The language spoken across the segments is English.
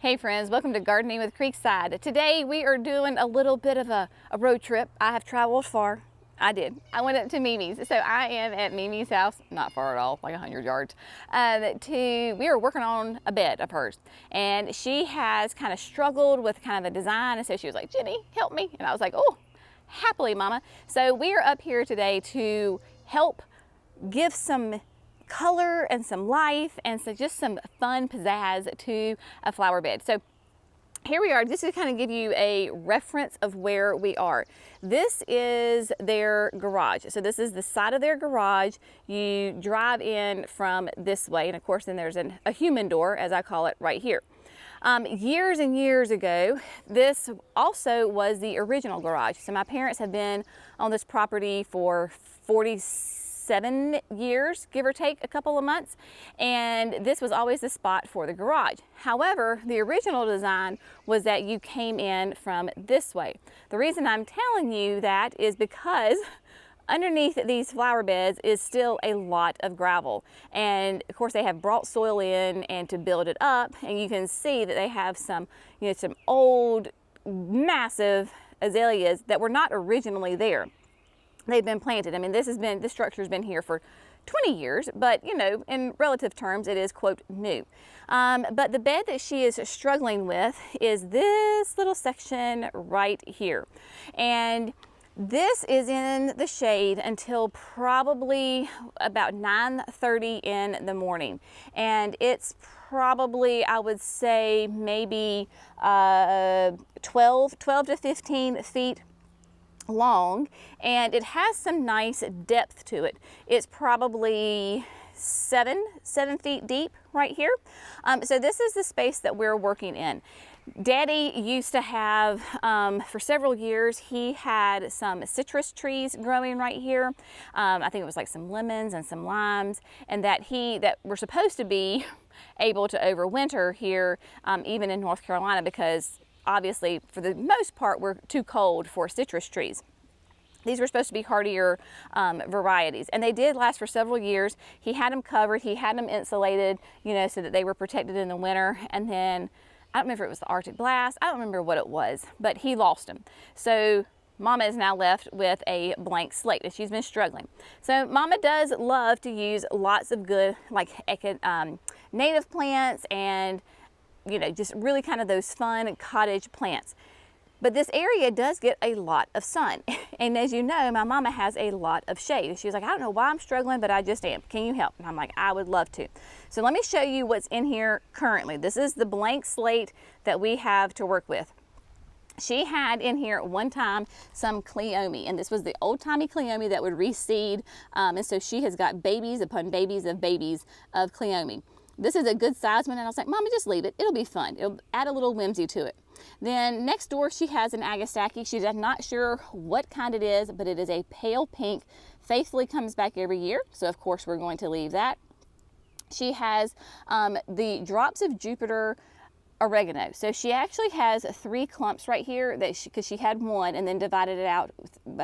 Hey friends, welcome to Gardening with Creekside. Today we are doing a little bit of a road trip. I have traveled far. I did. I went up to Mimi's. So I am at Mimi's house, not far at all, like 100 yards. We are working on a bed of hers. And she has kind of struggled with kind of the design. And so she was like, Jenny, help me. And I was like, oh, happily, Mama. So we are up here today to help give some color and some life and so just some fun pizzazz to a flower bed. So here we are, just to kind of give you a reference of where we are. This is their garage. So this is the side of their garage. You drive in from this way, and of course then there's a human door, as I call it, right here. Years and years ago, this also was the original garage. So my parents have been on this property for 47 years, give or take a couple of months, and this was always the spot for the garage. However, the original design was that you came in from this way. The reason I'm telling you that is because underneath these flower beds is still a lot of gravel, and of course they have brought soil in and to build it up, and you can see that they have some, some old massive azaleas that were not originally there. They've been planted. I mean, this structure's been here for 20 years, but in relative terms, it is, quote, new. But the bed that she is struggling with is this little section right here. And this is in the shade until probably about 9:30 in the morning. And it's probably, I would say, maybe 12 to 15 feet long, and it has some nice depth to it. It's probably seven feet deep right here. So this is the space that we're working in. Daddy used to have, for several years, he had some citrus trees growing right here. I think it was like some lemons and some limes, and that were supposed to be able to overwinter here, even in North Carolina, because obviously, for the most part, we're too cold for citrus trees. These were supposed to be hardier varieties, and they did last for several years. He had them covered, he had them insulated, so that they were protected in the winter. And then, I don't remember if it was the Arctic blast, I don't remember what it was, but he lost them. So Mama is now left with a blank slate, and she's been struggling. So Mama does love to use lots of good, like native plants and just really kind of those fun cottage plants. But this area does get a lot of sun. And as you know, my mama has a lot of shade. And she was like, I don't know why I'm struggling, but I just am. Can you help? And I'm like, I would love to. So let me show you what's in here currently. This is the blank slate that we have to work with. She had in here at one time some cleome, and this was the old-timey cleome that would reseed. And so she has got babies upon babies of cleome. This is a good size one, and I was like, Mama, just leave it. It'll be fun. It'll add a little whimsy to it. Then next door, she has an Agastache. She's not sure what kind it is, but it is a pale pink. Faithfully comes back every year, so of course we're going to leave that. She has the Drops of Jupiter oregano. So she actually has 3 clumps right here, because she had one and then divided it out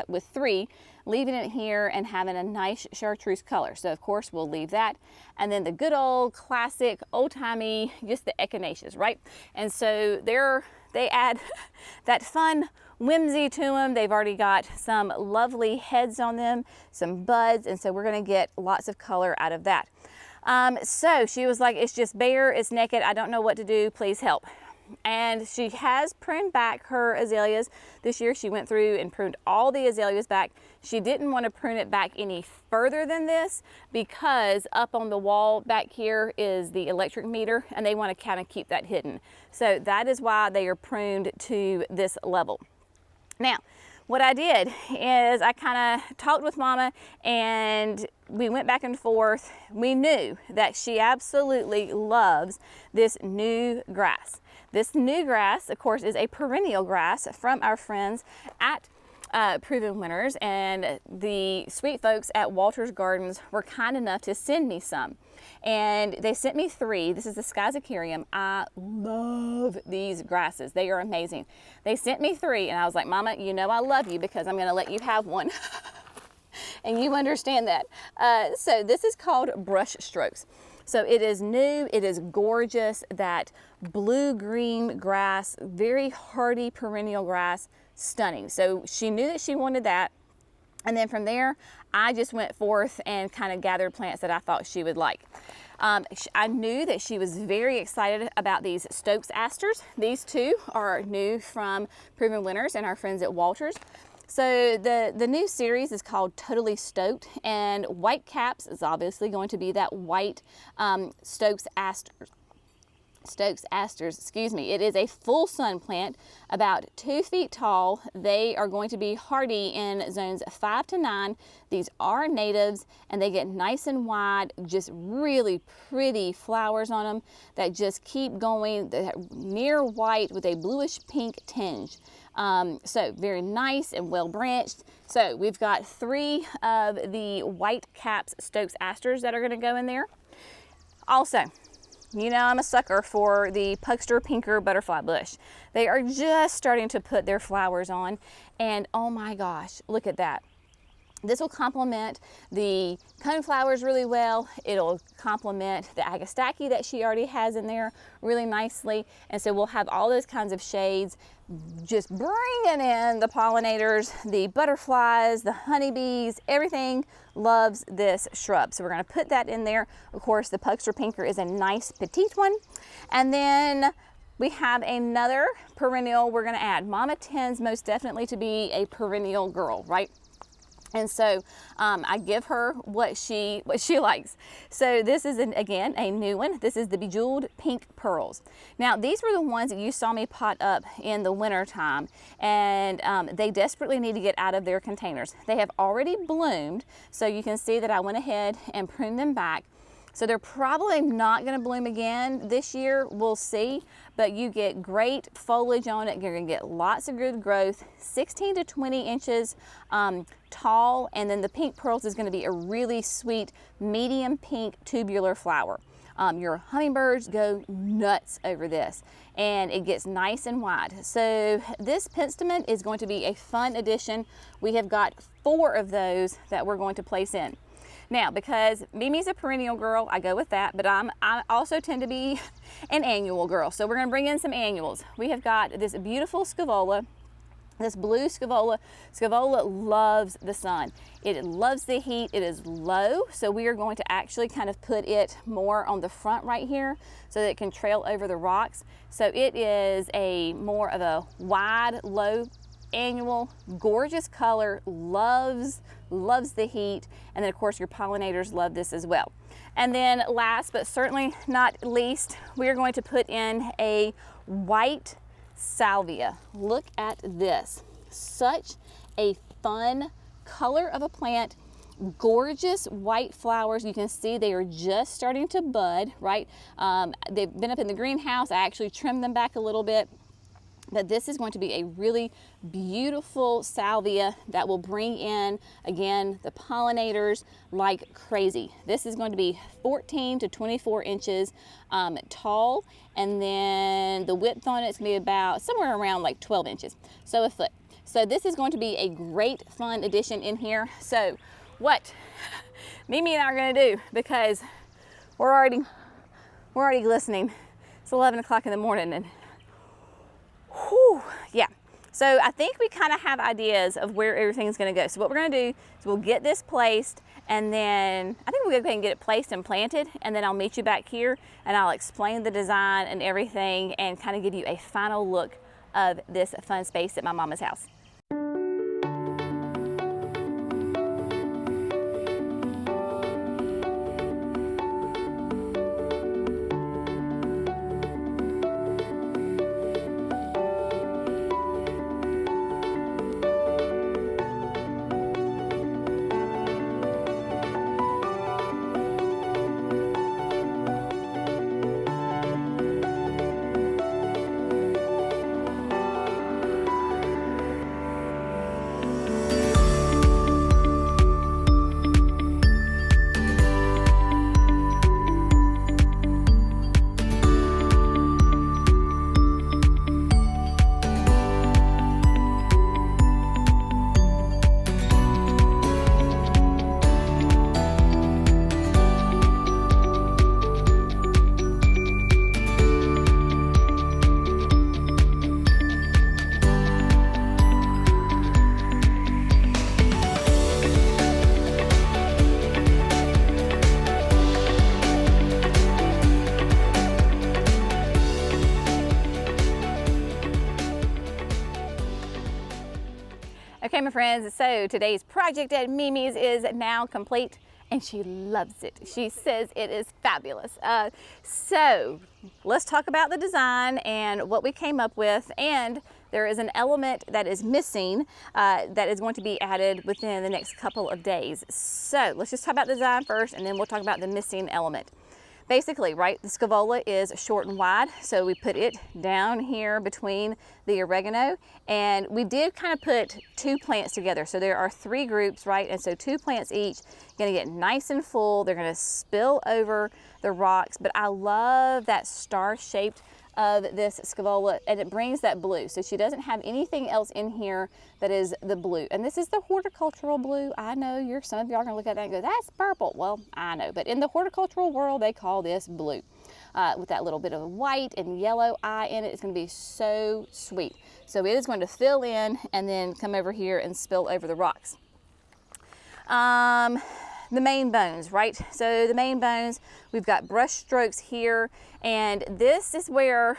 with 3, leaving it here and having a nice chartreuse color. So of course we'll leave that. And then the good old classic old-timey, just the echinaceas, right? And so they add that fun whimsy to them. They've already got some lovely heads on them, some buds, and so we're going to get lots of color out of that. So she was like, it's just bare, it's naked, I don't know what to do, please help. And she has pruned back her azaleas. This year she went through and pruned all the azaleas back. She didn't want to prune it back any further than this, because up on the wall back here is the electric meter, and they want to kind of keep that hidden. So that is why they are pruned to this level. Now, what I did is I kind of talked with Mama, and we went back and forth. We knew that she absolutely loves this new grass. This new grass, of course, is a perennial grass from our friends at Proven Winners, and the sweet folks at Walter's Gardens were kind enough to send me some. And they sent me 3. This is the Skyzacarium. I love these grasses. They are amazing. They sent me 3, and I was like, Mama, I love you, because I'm going to let you have one. And you understand that. So this is called Brush Strokes. So it is new, it is gorgeous, that blue-green grass, very hardy perennial grass, stunning. So she knew that she wanted that. And then from there, I just went forth and kind of gathered plants that I thought she would like. I knew that she was very excited about these Stokes asters. These two are new from Proven Winners and our friends at Walters. So the new series is called Totally Stoked, and White Caps is obviously going to be that white Stokes asters. Excuse me. It is a full sun plant, about 2 feet tall. They are going to be hardy in zones 5 to 9. These are natives, and they get nice and wide, just really pretty flowers on them that just keep going. They're near white with a bluish pink tinge. So very nice and well branched. So we've got 3 of the White Caps Stokes asters that are going to go in there. Also, you know I'm a sucker for the Puckster Pinker butterfly bush. They are just starting to put their flowers on, and oh my gosh, look at that. This will complement the coneflowers really well. It'll complement the Agastaki that she already has in there really nicely. And so we'll have all those kinds of shades, just bringing in the pollinators, the butterflies, the honeybees, everything loves this shrub. So we're gonna put that in there. Of course, the Puckster Pinker is a nice petite one. And then we have another perennial we're gonna add. Mama tends most definitely to be a perennial girl, right? And so I give her what she likes. So this is, again, a new one. This is the Bejeweled Pink Pearls. Now, these were the ones that you saw me pot up in the winter time, and they desperately need to get out of their containers. They have already bloomed, so you can see that I went ahead and pruned them back. So they're probably not going to bloom again this year. We'll see, but you get great foliage on it. You're going to get lots of good growth, 16 to 20 inches tall, and then the pink pearls is going to be a really sweet medium pink tubular flower. Your hummingbirds go nuts over this, and it gets nice and wide. So this penstemon is going to be a fun addition. We have got 4 of those that we're going to place in. Now, because Mimi's a perennial girl, I go with that, but I also tend to be an annual girl. So we're gonna bring in some annuals. We have got this beautiful Scaevola, this blue Scaevola. Scaevola loves the sun. It loves the heat. It is low, so we are going to actually kind of put it more on the front right here so that it can trail over the rocks. So it is a more of a wide, low annual, gorgeous color, loves the heat, and then of course your pollinators love this as well. And then last but certainly not least, we are going to put in a white salvia. Look at this, such a fun color of a plant, gorgeous white flowers. You can see they are just starting to bud, right? They've been up in the greenhouse. I actually trimmed them back a little bit. But this is going to be a really beautiful salvia that will bring in, again, the pollinators like crazy. This is going to be 14 to 24 inches tall, and then the width on it is going to be about somewhere around like 12 inches, so a foot. So this is going to be a great fun addition in here. So what Mimi and I are going to do, because we're already glistening. It's 11 o'clock in the morning, and whew, yeah. So I think we kind of have ideas of where everything's going to go. So what we're going to do is we'll get this placed, and then I think we'll go ahead and get it placed and planted, and then I'll meet you back here and I'll explain the design and everything and kind of give you a final look of this fun space at my mama's house. Okay, my friends, so today's project at Mimi's is now complete and she loves it. She says it is fabulous. So let's talk about the design and what we came up with. And there is an element that is missing that is going to be added within the next couple of days. So let's just talk about the design first and then we'll talk about the missing element. Basically, right, the scaevola is short and wide, so we put it down here between the oregano, and we did kind of put two plants together. So there are three groups, right, and so two plants each, gonna get nice and full. They're gonna spill over the rocks, but I love that star-shaped of this scaevola, and it brings that blue. So she doesn't have anything else in here that is the blue. And this is the horticultural blue. I know some of y'all are gonna look at that and go, that's purple. Well, I know, but in the horticultural world, they call this blue. With that little bit of white and yellow eye in it, it's gonna be so sweet. So it is going to fill in and then come over here and spill over the rocks. The main bones, right? So the main bones, we've got brush strokes here, and this is where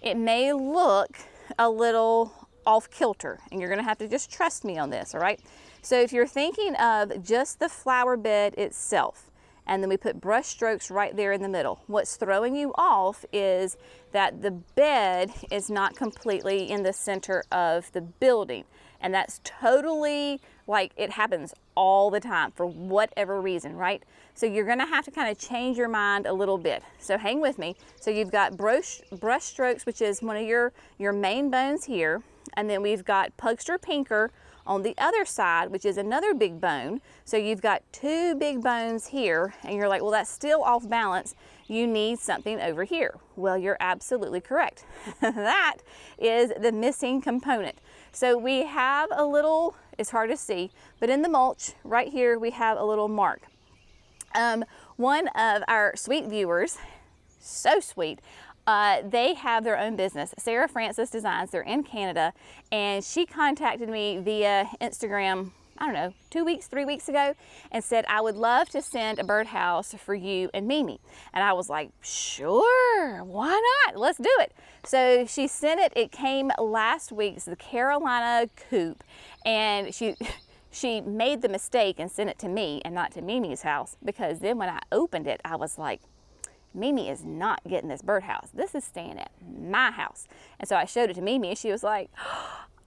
it may look a little off kilter, and you're gonna have to just trust me on this, all right? So if you're thinking of just the flower bed itself, and then we put brush strokes right there in the middle, what's throwing you off is that the bed is not completely in the center of the building. And that's totally, like, it happens all the time for whatever reason, right? So you're gonna have to kind of change your mind a little bit. So hang with me. So you've got brush strokes, which is one of your main bones here. And then we've got Pugster Pinker on the other side, which is another big bone. So you've got two big bones here, and you're like, well, that's still off balance. You need something over here. Well, you're absolutely correct. That is the missing component. So we have a little, it's hard to see, but in the mulch right here, we have a little mark. One of our sweet viewers, so sweet, they have their own business, Sarah Francis Designs. They're in Canada, and she contacted me via Instagram, I don't know, 2 weeks, 3 weeks ago, and said, I would love to send a birdhouse for you and Mimi. And I was like, sure, why not? Let's do it. So she sent it. It came last week. It's the Carolina coop, and she made the mistake and sent it to me and not to Mimi's house, because then when I opened it, I was like, Mimi is not getting this birdhouse. This is staying at my house. And so I showed it to Mimi, and she was like,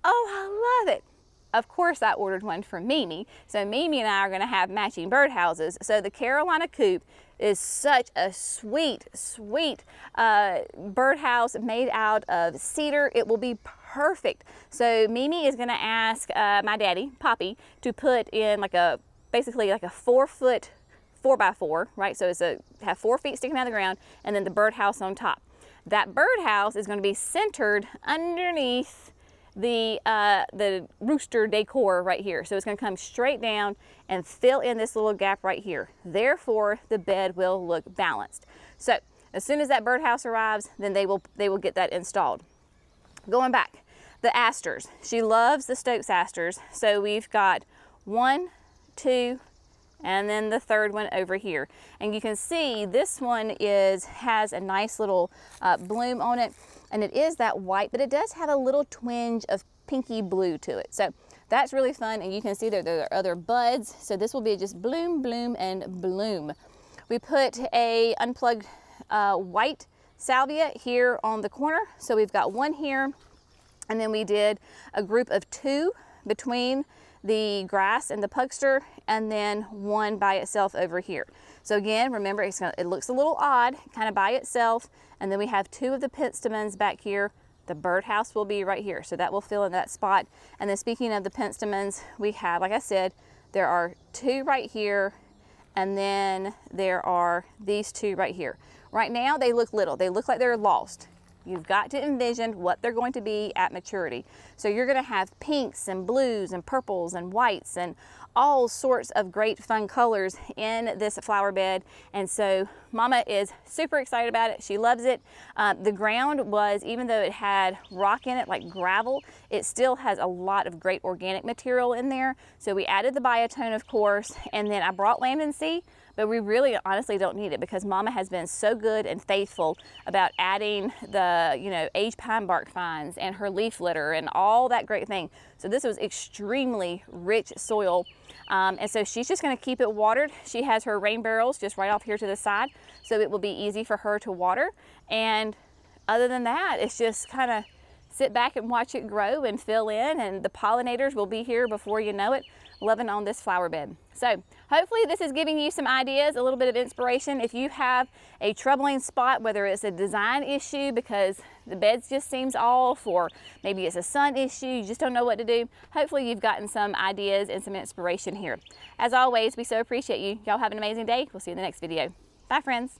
oh, I love it. Of course, I ordered one for Mimi. So Mimi and I are gonna have matching birdhouses. So the Carolina coop is such a sweet, sweet birdhouse made out of cedar. It will be perfect. So Mimi is gonna ask my daddy, Poppy, to put in basically like a 4-foot 4x4, right? So it's have 4 feet sticking out of the ground, and then the birdhouse on top. That birdhouse is going to be centered underneath the rooster decor right here. So it's going to come straight down and fill in this little gap right here. Therefore, the bed will look balanced. So as soon as that birdhouse arrives, then they will get that installed. Going back, the asters. She loves the Stokes asters. So we've got 1, 2, and then the third one over here. And you can see this one has a nice little bloom on it, and it is that white, but it does have a little twinge of pinky blue to it. So that's really fun, and you can see there are other buds. So this will be just bloom, bloom, and bloom. We put a unplugged white salvia here on the corner. So we've got one here, and then we did a group of 2 between the grass and the pugster, and then one by itself over here. So again, remember, it looks a little odd, kind of by itself, and then we have 2 of the penstemons back here. The birdhouse will be right here, so that will fill in that spot. And then speaking of the penstemons, we have, like I said, there are 2 right here, and then there are these 2 right here. Right now, they look little. They look like they're lost. You've got to envision what they're going to be at maturity. So you're gonna have pinks and blues and purples and whites and all sorts of great fun colors in this flower bed, and so Mama is super excited about it. She loves it. The ground was, even though it had rock in it like gravel, it still has a lot of great organic material in there. So we added the biotone, of course, and then I brought Lambton Sea, but we really honestly don't need it because Mama has been so good and faithful about adding the, you know, aged pine bark fines and her leaf litter and all that great thing. So this was extremely rich soil. And so she's just going to keep it watered. She has her rain barrels just right off here to the side, so it will be easy for her to water. And other than that, it's just kind of sit back and watch it grow and fill in, and the pollinators will be here before you know it, loving on this flower bed. So hopefully this is giving you some ideas, a little bit of inspiration. If you have a troubling spot, whether it's a design issue because the bed just seems off, or maybe it's a sun issue, you just don't know what to do, hopefully you've gotten some ideas and some inspiration here. As always, we so appreciate you. Y'all have an amazing day. We'll see you in the next video. Bye, friends.